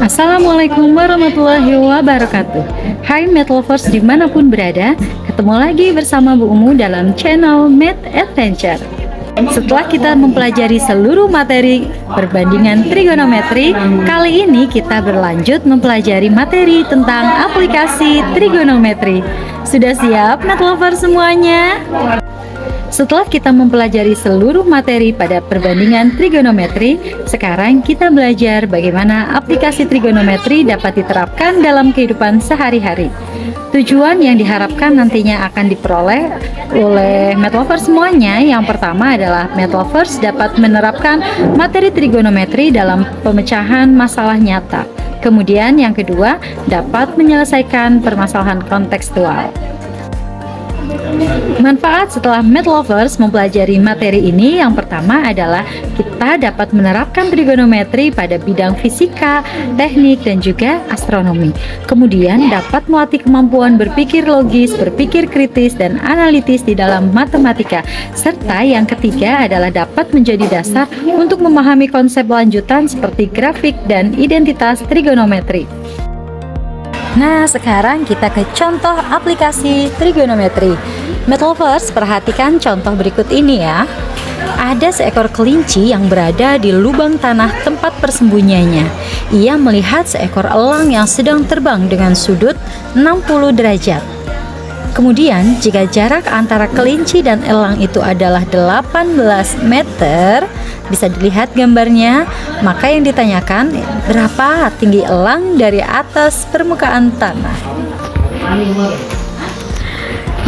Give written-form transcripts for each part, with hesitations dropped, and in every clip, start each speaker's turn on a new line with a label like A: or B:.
A: Assalamualaikum warahmatullahi wabarakatuh. Hai Metalverse dimanapun berada, ketemu lagi bersama Bu Umu dalam channel Met Adventure. Setelah kita mempelajari seluruh materi perbandingan trigonometri, kali ini kita berlanjut mempelajari materi tentang aplikasi trigonometri. Sudah siap Metalverse semuanya? Setelah kita mempelajari seluruh materi pada perbandingan trigonometri, sekarang kita belajar bagaimana aplikasi trigonometri dapat diterapkan dalam kehidupan sehari-hari. Tujuan yang diharapkan nantinya akan diperoleh oleh Metalverse semuanya. Yang pertama adalah Metalverse dapat menerapkan materi trigonometri dalam pemecahan masalah nyata. Kemudian yang kedua, dapat menyelesaikan permasalahan kontekstual. Manfaat setelah Metalverse mempelajari materi ini, yang pertama adalah kita dapat menerapkan trigonometri pada bidang fisika, teknik, dan juga astronomi. Kemudian dapat melatih kemampuan berpikir logis, berpikir kritis, dan analitis di dalam matematika. Serta yang ketiga adalah dapat menjadi dasar untuk memahami konsep lanjutan seperti grafik dan identitas trigonometri. Nah, sekarang kita ke contoh aplikasi trigonometri. Metalverse, perhatikan contoh berikut ini ya. Ada seekor kelinci yang berada di lubang tanah tempat persembunyiannya. Ia melihat seekor elang yang sedang terbang dengan sudut 60 derajat. Kemudian, jika jarak antara kelinci dan elang itu adalah 18 meter, bisa dilihat gambarnya, maka yang ditanyakan berapa tinggi elang dari atas permukaan tanah.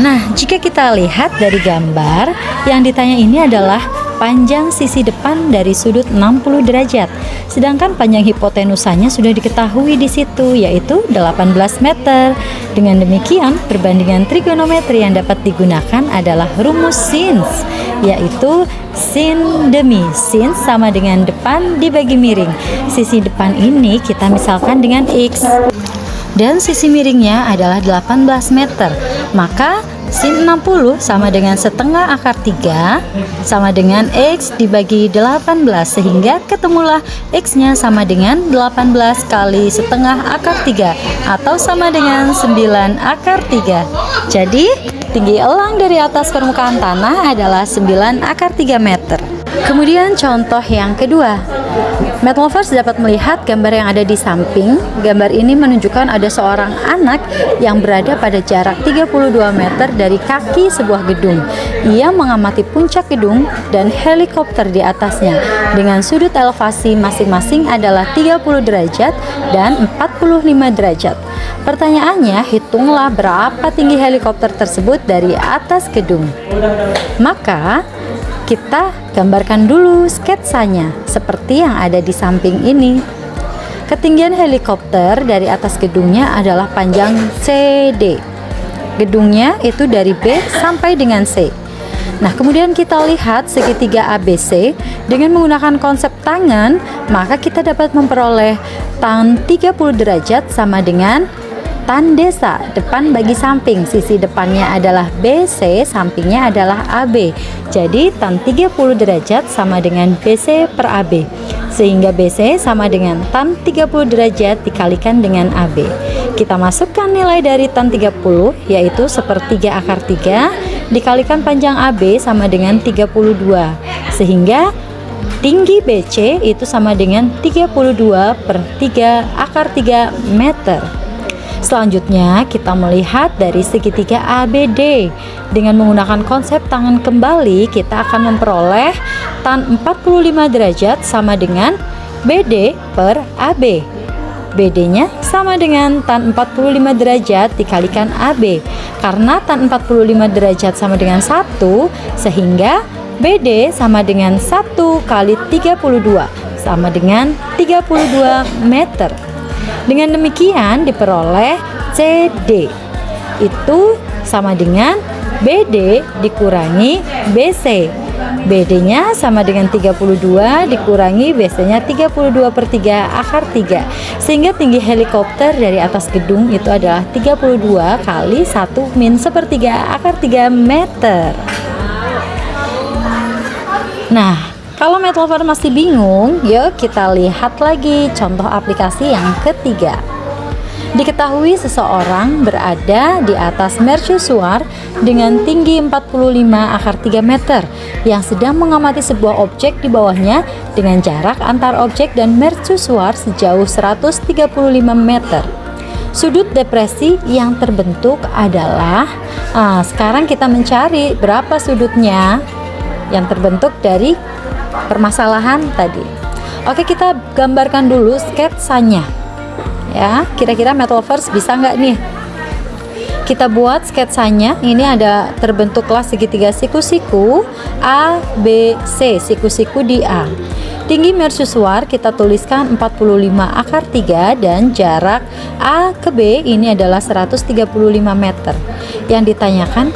A: Nah, jika kita lihat dari gambar, yang ditanya ini adalah panjang sisi depan dari sudut 60 derajat. Sedangkan panjang hipotenusanya sudah diketahui di situ, yaitu 18 meter. Dengan demikian, perbandingan trigonometri yang dapat digunakan adalah rumus sins, yaitu sin demi sin sama dengan depan dibagi miring. Sisi depan ini kita misalkan dengan X, dan sisi miringnya adalah 18 meter. Maka sin 60 sama dengan setengah akar 3 sama dengan X dibagi 18, sehingga ketemulah X-nya sama dengan 18 kali setengah akar 3 atau sama dengan 9 akar 3. Jadi tinggi elang dari atas permukaan tanah adalah 9 akar 3 meter. Kemudian contoh yang kedua, Metalverse dapat melihat gambar yang ada di samping. Gambar ini menunjukkan ada seorang anak yang berada pada jarak 32 meter dari kaki sebuah gedung. Ia mengamati puncak gedung dan helikopter di atasnya dengan sudut elevasi masing-masing adalah 30 derajat dan 45 derajat. Pertanyaannya, hitunglah berapa tinggi helikopter tersebut dari atas gedung. Maka kita gambarkan dulu sketsanya seperti yang ada di samping ini. Ketinggian helikopter dari atas gedungnya adalah panjang CD. Gedungnya itu dari B sampai dengan C. Nah, kemudian kita lihat segitiga ABC dengan menggunakan konsep tangan, maka kita dapat memperoleh tan 30 derajat sama dengan tan desa, depan bagi samping. Sisi depannya adalah BC, sampingnya adalah AB. Jadi tan 30 derajat sama dengan BC per AB, sehingga BC sama dengan tan 30 derajat dikalikan dengan AB. Kita masukkan nilai dari tan 30, yaitu sepertiga akar 3 dikalikan panjang AB sama dengan 32, sehingga tinggi BC itu sama dengan 32 per 3 akar 3 meter. Selanjutnya kita melihat dari segitiga ABD. Dengan menggunakan konsep tangan kembali, kita akan memperoleh tan 45 derajat sama dengan BD per AB. BD nya sama dengan tan 45 derajat dikalikan AB. Karena tan 45 derajat sama dengan 1, sehingga BD sama dengan 1 kali 32 sama dengan 32 meter. Dengan demikian diperoleh CD itu sama dengan BD dikurangi BC. BD-nya sama dengan 32 dikurangi BC-nya 32 per 3 akar 3. Sehingga tinggi helikopter dari atas gedung itu adalah 32 kali 1 min sepertiga akar 3 meter. Nah, Kalau Math Lover masih bingung, yuk kita lihat lagi contoh aplikasi yang ketiga. Diketahui seseorang berada di atas mercusuar dengan tinggi 45 akar 3 meter yang sedang mengamati sebuah objek di bawahnya dengan jarak antar objek dan mercusuar sejauh 135 meter. Sudut depresi yang terbentuk adalah sekarang kita mencari berapa sudutnya yang terbentuk dari permasalahan tadi. Oke, kita gambarkan dulu sketsanya. Ya, kira-kira Math Lovers bisa nggak nih? Kita buat sketsanya. Ini ada terbentuklah segitiga siku-siku A, B, C. Siku-siku di A. Tinggi mercusuar kita tuliskan 45 akar 3 dan jarak A ke B ini adalah 135 meter. Yang ditanyakan,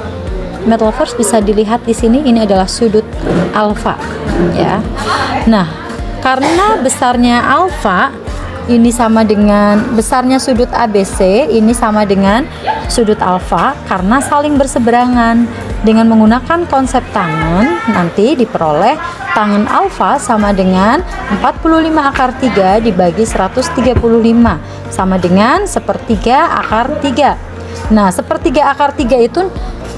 A: Math Lovers bisa dilihat di sini, ini adalah sudut alfa, ya. Nah, karena besarnya alfa ini sama dengan besarnya sudut ABC, ini sama dengan sudut alfa karena saling berseberangan. Dengan menggunakan konsep tangan, nanti diperoleh tangan alfa sama dengan 45 akar 3 dibagi 135 sama dengan sepertiga akar 3. Nah, sepertiga akar 3 itu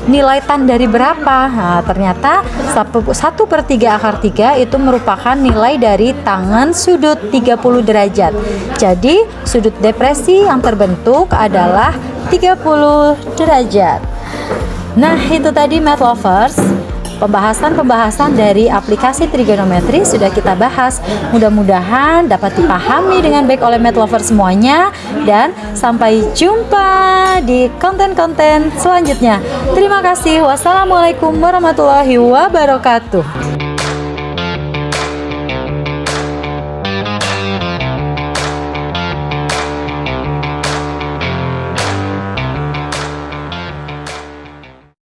A: nilai tan dari berapa? Nah, ternyata 1/3 akar 3 itu merupakan nilai dari tangan sudut 30 derajat. Jadi sudut depresi yang terbentuk adalah 30 derajat. Nah, itu tadi Math Lovers, pembahasan dari aplikasi trigonometri sudah kita bahas. Mudah-mudahan dapat dipahami dengan baik oleh Math Lovers semuanya, dan sampai jumpa di konten-konten selanjutnya. Terima kasih. Wassalamualaikum warahmatullahi wabarakatuh.